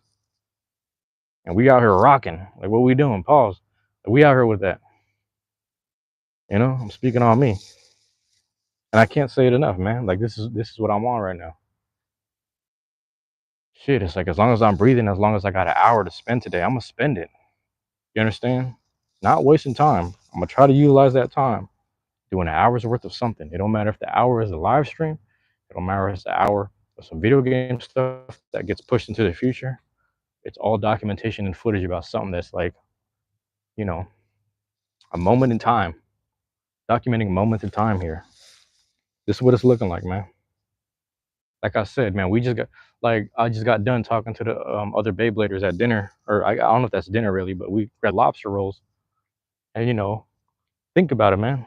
A: And we out here rocking. Like, what we doing? Pause. We out here with that. I'm speaking on me. And I can't say it enough, man. Like, this is what I'm on right now. Shit, it's like as long as I'm breathing, as long as I got an hour to spend today, I'm gonna spend it. You understand? Not wasting time. I'm gonna try to utilize that time. doing an hour's worth of something. It don't matter if the hour is a live stream. It don't matter if it's an hour of some video game stuff that gets pushed into the future. It's all documentation and footage about something that's like, you know, a moment in time, documenting a moment in time here. This is what it's looking like, man. Like I said, man, we just got like I just got done talking to the other Beybladers at dinner, or I don't know if that's dinner really, but we got lobster rolls, and think about it, man.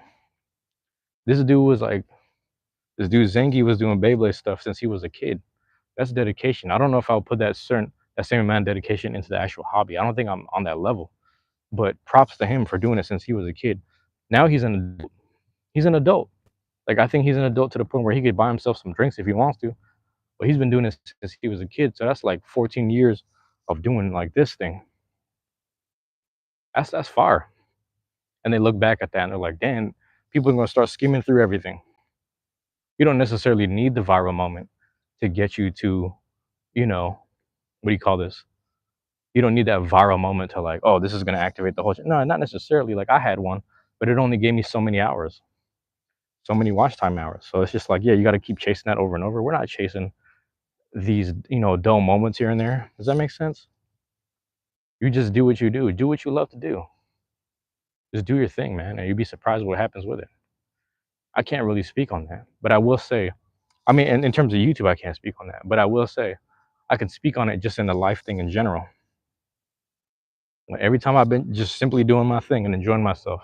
A: This dude was like, this dude Zengi was doing Beyblade stuff since he was a kid. That's dedication. I don't know if I'll put that same amount of dedication into the actual hobby. I don't think I'm on that level, but props to him for doing it since he was a kid. Now he's an adult. Like I think he's an adult to the point where he could buy himself some drinks if he wants to. But he's been doing this since he was a kid, so that's like 14 years of doing like this thing. That's fire. And they look back at that and they're like, damn, people are gonna start skimming through everything. You don't necessarily need the viral moment to get you to, you know, what do you call this? You don't need that viral moment to like, oh, this is gonna activate the whole. No, not necessarily. Like I had one, but it only gave me so many hours, so many watch time hours. So it's just like, yeah, you got to keep chasing that over and over. We're not chasing these, dull moments here and there. Does that make sense? You just do what you do. Do what you love to do. Just do your thing, man, and you'd be surprised what happens with it. I can't really speak on that, but I will say, I mean, in terms of YouTube, I can't speak on that, but I will say, I can speak on it just in the life thing in general. Every time I've been just simply doing my thing and enjoying myself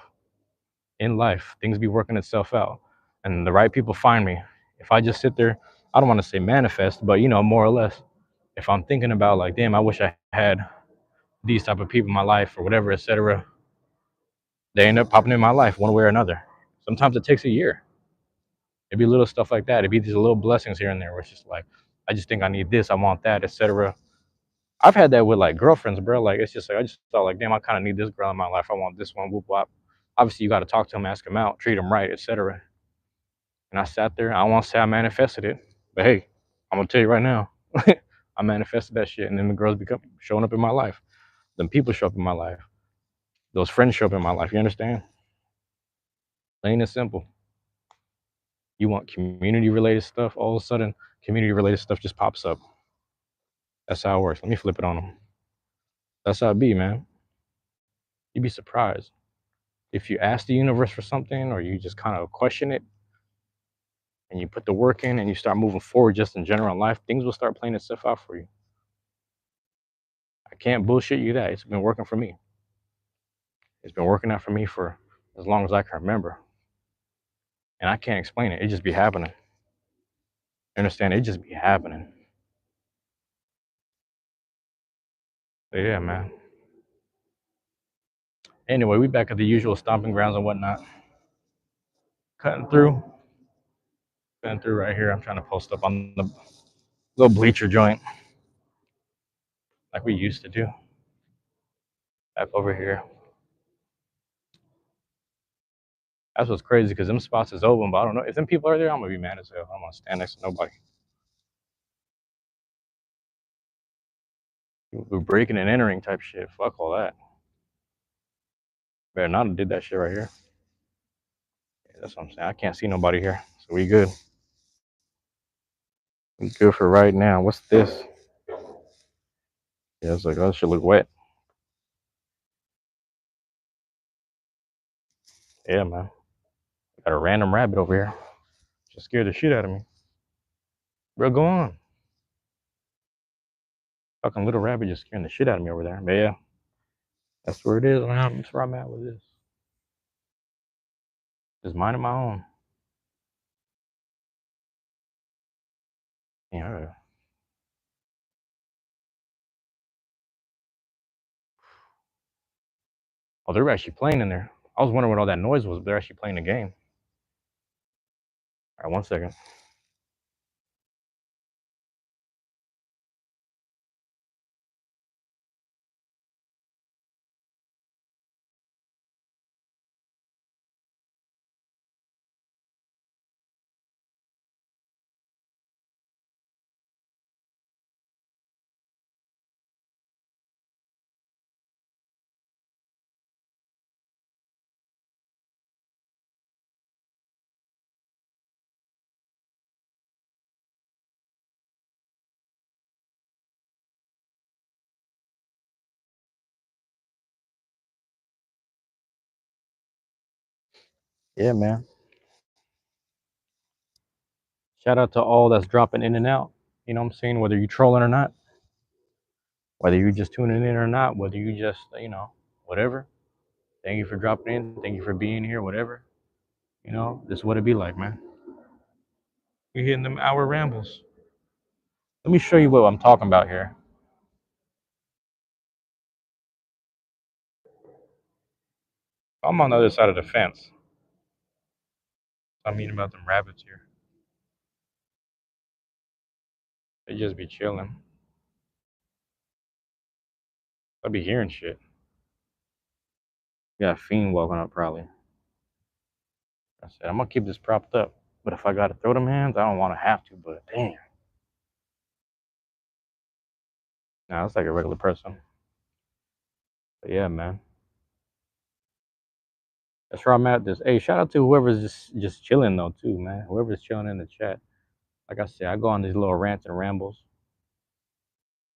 A: in life, things be working itself out, and the right people find me. If I just sit there, I don't want to say manifest, but more or less, if I'm thinking about like, damn, I wish I had these type of people in my life or whatever, etc., they end up popping in my life one way or another. Sometimes it takes a year. It'd be little stuff like that. It'd be these little blessings here and there where it's just like, I just think I need this, I want that, etc. I've had that with like girlfriends, bro. Like it's just like I just thought like, damn, I kind of need this girl in my life. I want this one. Whoop wop. Obviously, you got to talk to them, ask them out, treat them right, etc. And I sat there. I don't want to say I manifested it, but hey, I'm gonna tell you right now, I manifested that shit, and then the girls become showing up in my life. Then people show up in my life. Those friends show up in my life. You understand? Plain and simple. You want community related stuff, all of a sudden, community related stuff just pops up. That's how it works. Let me flip it on them. That's how it be, man. You'd be surprised. If you ask the universe for something or you just kind of question it and you put the work in and you start moving forward just in general in life, things will start playing itself out for you. I can't bullshit you that. It's been working for me. It's been working out for me for as long as I can remember. And I can't explain it. It just be happening. You understand? It just be happening. But yeah, man. Anyway, we back at the usual stomping grounds and whatnot. Cutting through. Cutting through right here. I'm trying to post up on the little bleacher joint like we used to do. Back over here. That's what's crazy because them spots is open, but I don't know. If them people are there, I'm gonna be mad as hell. I don't wanna stand next to nobody. We're breaking and entering type shit. Fuck all that. Better not have did that shit right here. Yeah, that's what I'm saying. I can't see nobody here. So we good. We good for right now. What's this? Yeah, it's like, oh, that shit look wet. Yeah, man. Got a random rabbit over here. Just scared the shit out of me. Bro, go on. Fucking little rabbit just scaring the shit out of me over there. But yeah, that's where it is, man. That's where I'm at with this. Just minding my own. Yeah. Oh, they're actually playing in there. I was wondering what all that noise was, but they're actually playing the game. All right, 1 second. Yeah, man. Shout out to all that's dropping in and out. You know what I'm saying? Whether you trolling or not, whether you just tuning in or not, whether you just, whatever. Thank you for dropping in. Thank you for being here, whatever. This is what it be like, man. You're hitting them hour rambles. Let me show you what I'm talking about here. I'm on the other side of the fence. I'm eating about them rabbits here. They just be chilling. I be hearing shit. Got a fiend walking up probably. I said, I'm gonna keep this propped up. But if I gotta throw them hands, I don't wanna have to, but damn. Nah, it's like a regular person. But yeah, man. That's where I'm at this. Hey, shout out to whoever's just chilling though too, man. Whoever's chilling in the chat. Like I said, I go on these little rants and rambles.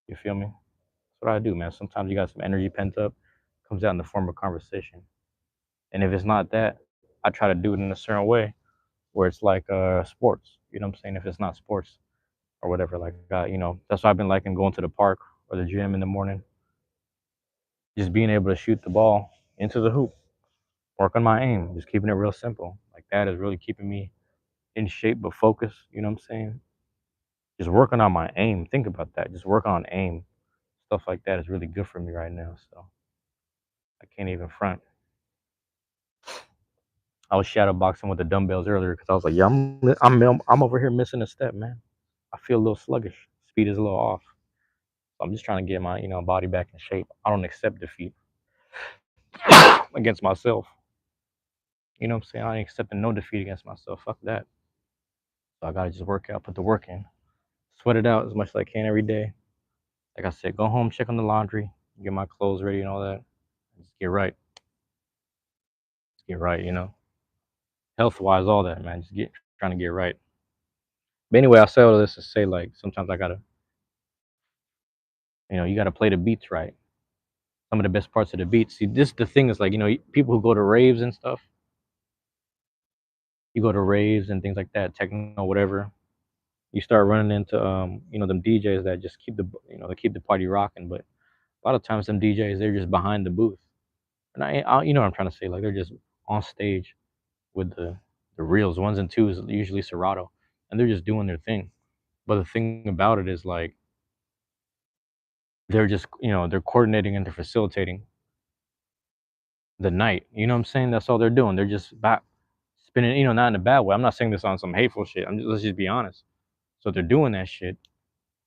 A: You feel me? That's what I do, man. Sometimes you got some energy pent up, comes out in the form of conversation. And if it's not that, I try to do it in a certain way where it's like sports. You know what I'm saying? If it's not sports or whatever, like that's why I've been liking going to the park or the gym in the morning. Just being able to shoot the ball into the hoop, work on my aim, just keeping it real simple. Like that is really keeping me in shape but focused. You know what I'm saying? Just working on my aim. Think about that. Just working on aim. Stuff like that is really good for me right now. So I can't even front. I was shadow boxing with the dumbbells earlier because I was like, yeah, I'm over here missing a step, man. I feel a little sluggish. Speed is a little off. So I'm just trying to get my body back in shape. I don't accept defeat against myself. You know what I'm saying? I ain't accepting no defeat against myself. Fuck that. So I gotta just work out, put the work in, sweat it out as much as I can every day. Like I said, go home, check on the laundry, get my clothes ready and all that. Just get right. Just get right, health wise, all that, man. Just trying to get right. But anyway, I say all this to say, like, sometimes I gotta, you gotta play the beats right. Some of the best parts of the beats. See, this the thing is like, people who go to raves and stuff. You go to raves and things like that, techno, whatever. You start running into, them DJs that just keep they keep the party rocking. But a lot of times, them DJs they're just behind the booth, and you know what I'm trying to say. Like they're just on stage with the reels, ones and twos, usually Serato, and they're just doing their thing. But the thing about it is like they're just they're coordinating and they're facilitating the night. You know what I'm saying? That's all they're doing. They're just back spinning, not in a bad way. I'm not saying this on some hateful shit. Let's just be honest. So they're doing that shit,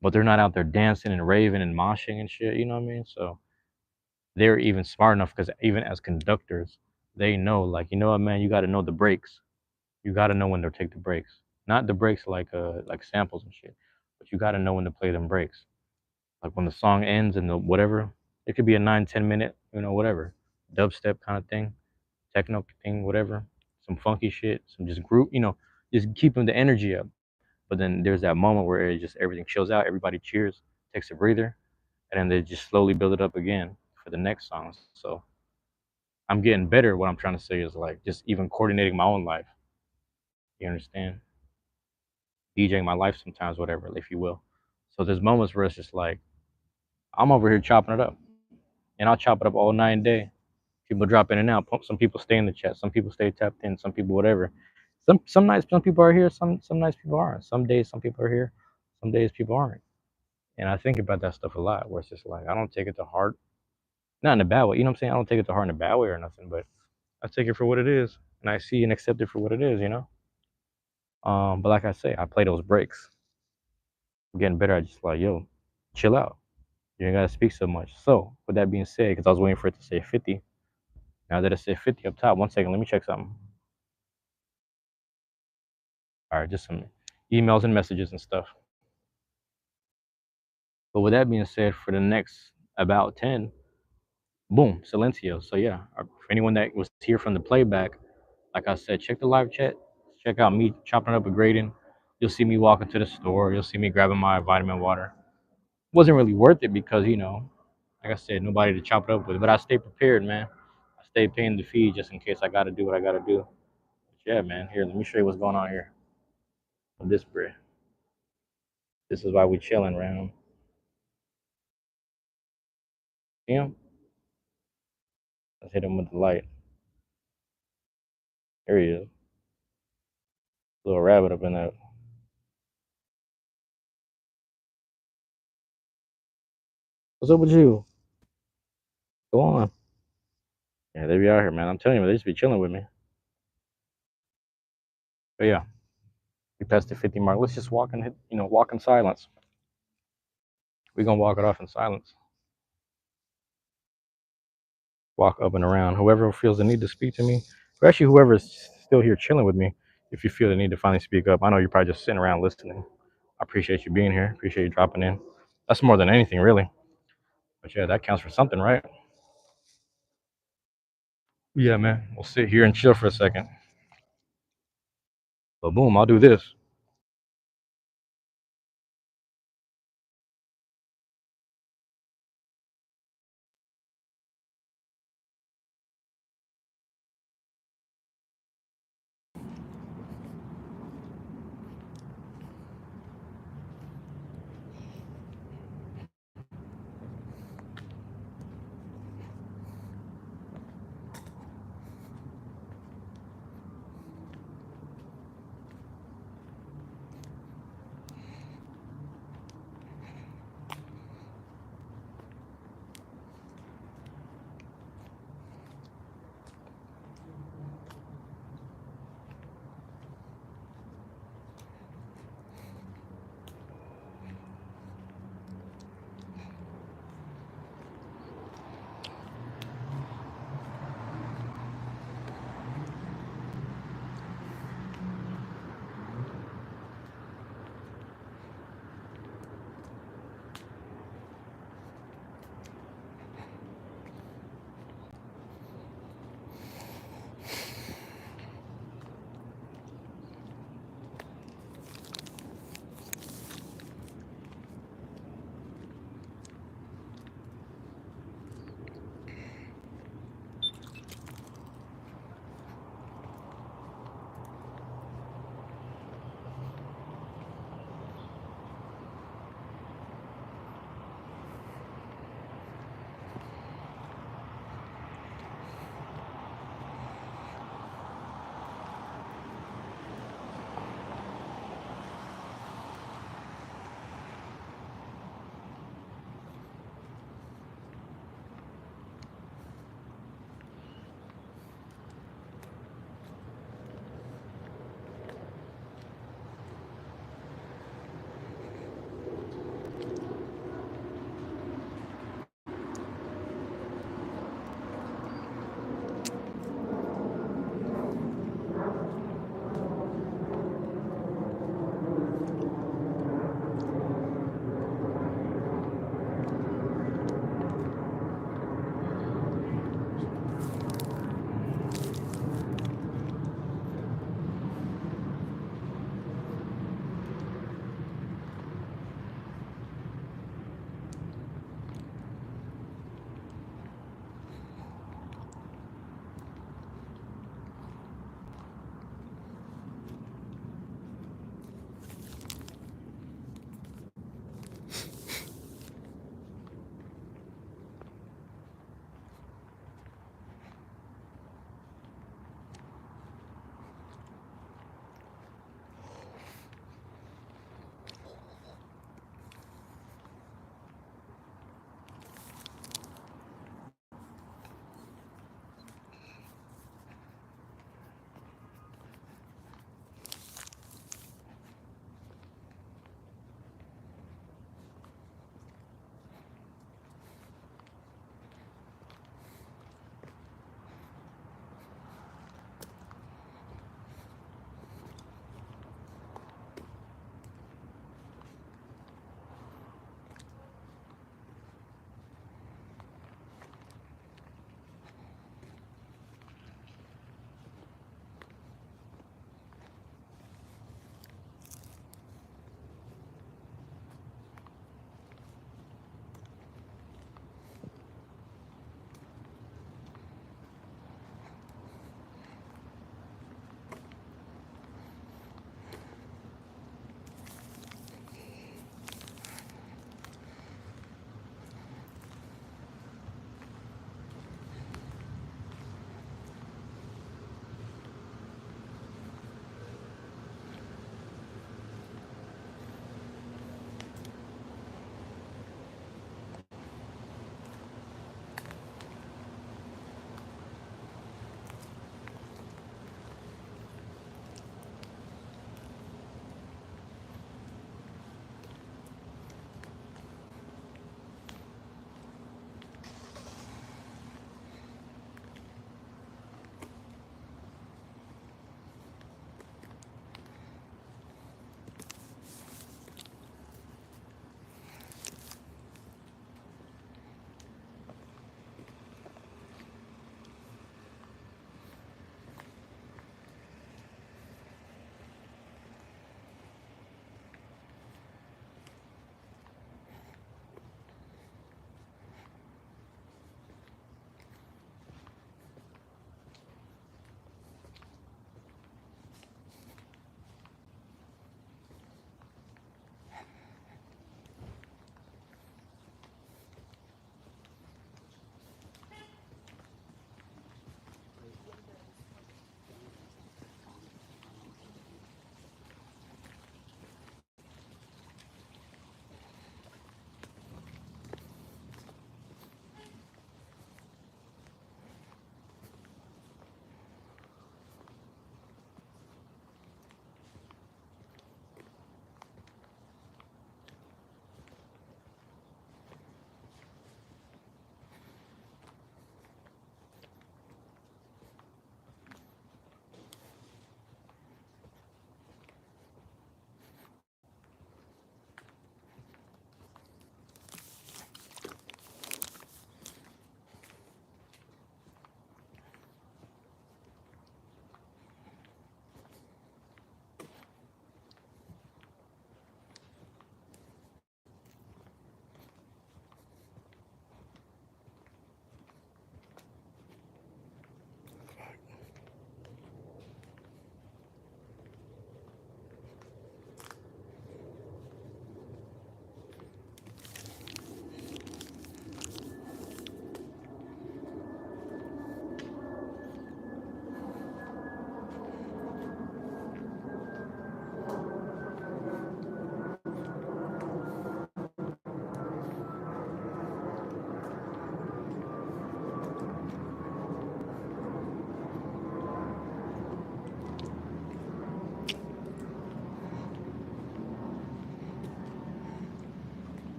A: but they're not out there dancing and raving and moshing and shit. You know what I mean? So they're even smart enough because even as conductors, they know, like, you know what, man, you got to know the breaks. You got to know when to take the breaks. Not the breaks like samples and shit, but you got to know when to play them breaks. Like when the song ends and the whatever, it could be a 9-10 minute, whatever, dubstep kind of thing, techno thing, whatever, some funky shit, some just group, just keeping the energy up. But then there's that moment where it just everything chills out, everybody cheers, takes a breather, and then they just slowly build it up again for the next song. So I'm getting better. What I'm trying to say is like just even coordinating my own life. You understand? DJing my life sometimes, whatever, if you will. So there's moments where it's just like I'm over here chopping it up, and I'll chop it up all night and day. People drop in and out. Some people stay in the chat. Some people stay tapped in. Some people whatever. Some nights some people are here. Some nights people aren't. Some days some people are here. Some days people aren't. And I think about that stuff a lot. Where it's just like I don't take it to heart. Not in a bad way. You know what I'm saying? I don't take it to heart in a bad way or nothing. But I take it for what it is, and I see and accept it for what it is. But like I say, I play those breaks. I'm getting better. I just like chill out. You ain't gotta speak so much. So with that being said, because I was waiting for it to say 50. Now that it said 50 up top, 1 second, let me check something. All right, just some emails and messages and stuff. But with that being said, for the next about 10, boom, Silencio. So yeah, for anyone that was here from the playback, like I said, check the live chat. Check out me chopping up a grading. You'll see me walking to the store. You'll see me grabbing my vitamin water. Wasn't really worth it because, like I said, nobody to chop it up with. But I stay prepared, man. I stay paying the fee just in case I got to do what I got to do. Yeah, man. Here, let me show you what's going on here with this bridge. This is why we chilling around. See him? Let's hit him with the light. There he is. Little rabbit up in that. What's up with you? Go on. Yeah, they be out here, man. I'm telling you, they just be chilling with me. But yeah, we passed the 50 mark. Let's just walk and hit, walk in silence. We're gonna walk it off in silence. Walk up and around. Whoever feels the need to speak to me, or actually whoever's still here chilling with me, if you feel the need to finally speak up, I know you're probably just sitting around listening. I appreciate you being here. Appreciate you dropping in. That's more than anything, really. But yeah, that counts for something, right? Yeah, man. We'll sit here and chill for a second. But boom, I'll do this.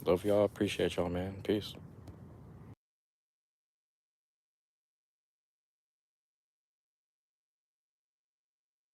A: Love y'all. Appreciate y'all, man. Peace.